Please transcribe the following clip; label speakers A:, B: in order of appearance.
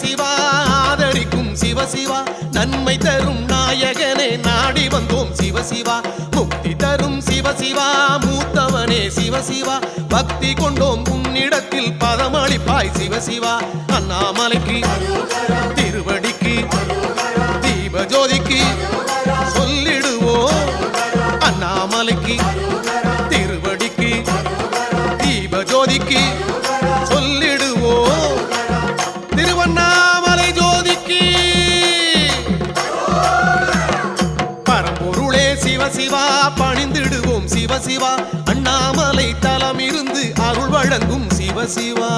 A: சிவசிவா ஆதரிக்கும் சிவசிவா நன்மை தரும் நாயகனே நாடி வந்தோம் சிவசிவா முக்தி தரும் சிவசிவா மூத்தவனே சிவசிவா பக்தி கொண்டோம் உன்னிடத்தில் பதமளிப்பாய் சிவசிவா அண்ணாமலைக்கு திருவடிக்கு தீபஜோதிக்கு சொல்லிடுவோம் அண்ணாமலைக்கு திருவடிக்கு தீபஜோதிக்கு சொல்லிடுவோம் திருவண்ணாமலை ஜோதிக்கு பரம்பொருளே சிவசிவா பணிந்திடுவோம் சிவசிவா அண்ணாமலை தலம் இருந்து அருள் வழங்கும் சிவசிவா